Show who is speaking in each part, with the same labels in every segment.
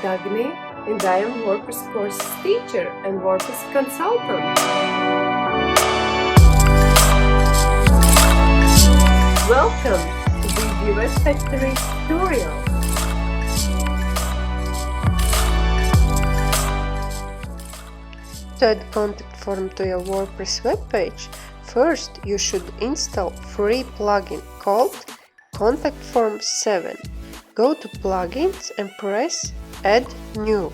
Speaker 1: Dagny, and I am WordPress course teacher and WordPress consultant. Welcome to the Web Factory tutorial.
Speaker 2: To add contact form to your WordPress webpage, first you should install free plugin called Contact Form 7. Go to Plugins and press Add New.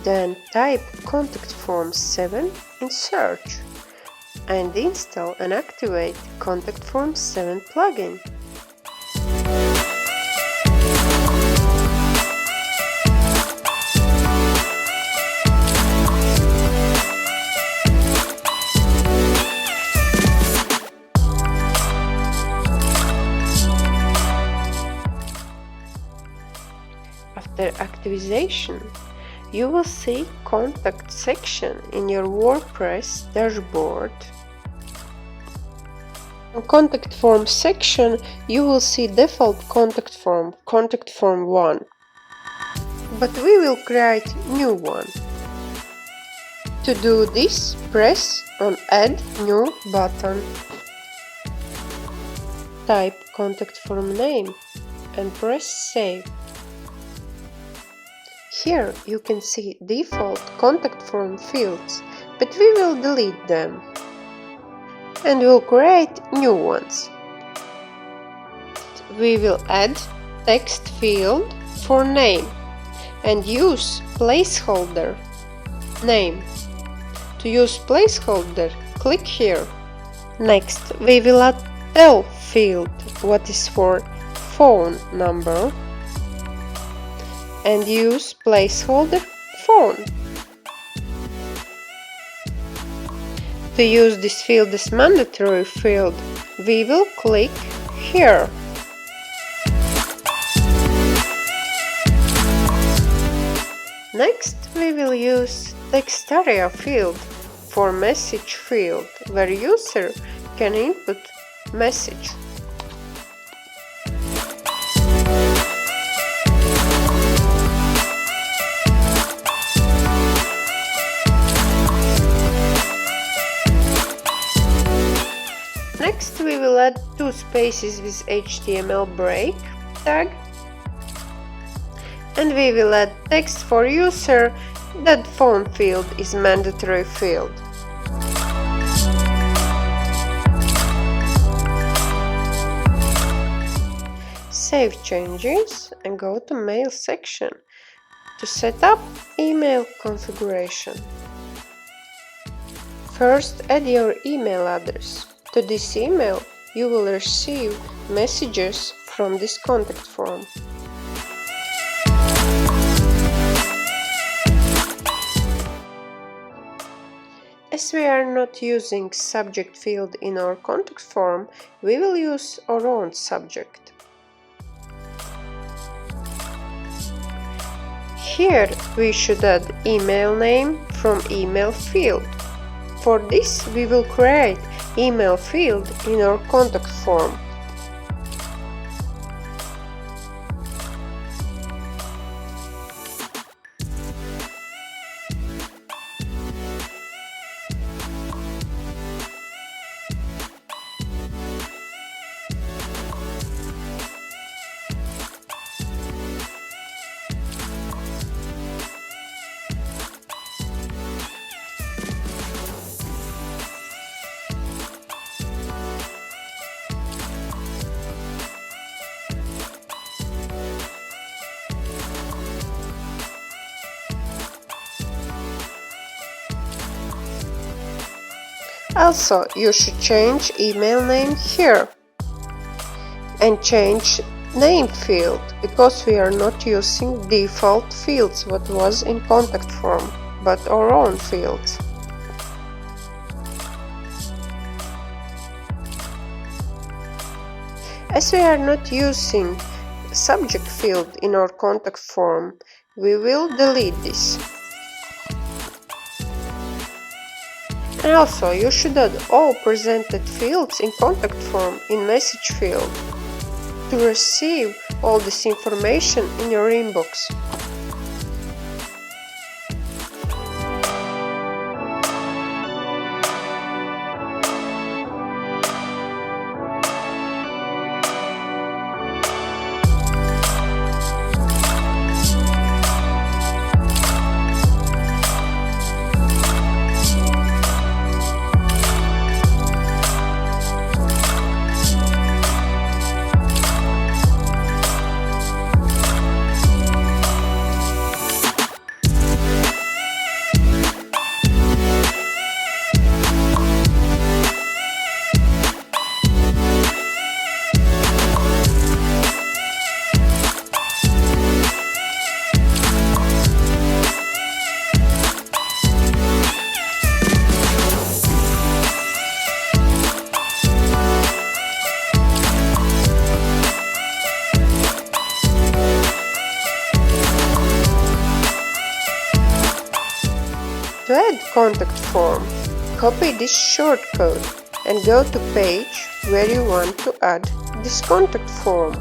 Speaker 2: Then type Contact Form 7 in search and install and activate Contact Form 7 plugin. After activation, you will see Contact section in your WordPress dashboard. In Contact Form section, you will see default contact form, Contact Form 1. But we will create new one. To do this, press on Add New button. Type contact form name and press Save. Here you can see default contact form fields, but we will delete them and will create new ones. We will add text field for name and use placeholder name. To use placeholder, click here. Next, we will add tel field, what is for phone number, and use placeholder phone. To use this field as mandatory field, we will click here. Next, we will use text area field for message field, where user can input message. Next, we will add two spaces with HTML break tag, and we will add text for user. That phone field is mandatory field. Save changes and go to Mail section to set up email configuration. First, add your email address. To this email, you will receive messages from this contact form. As we are not using subject field in our contact form, we will use our own subject. Here we should add email name from email field. For this, we will create email field in our contact form. Also, you should change email name here and change name field, because we are not using default fields what was in contact form, but our own fields. As we are not using subject field in our contact form, we will delete this. And also, you should add all presented fields in contact form in message field to receive all this information in your inbox. To add contact form, copy this shortcode and go to page where you want to add this contact form.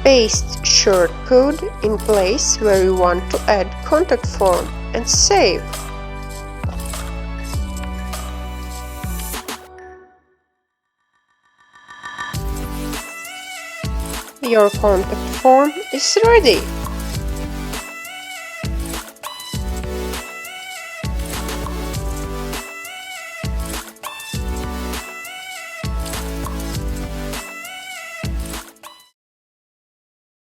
Speaker 2: Paste shortcode in place where you want to add contact form and save. Your contact form is ready.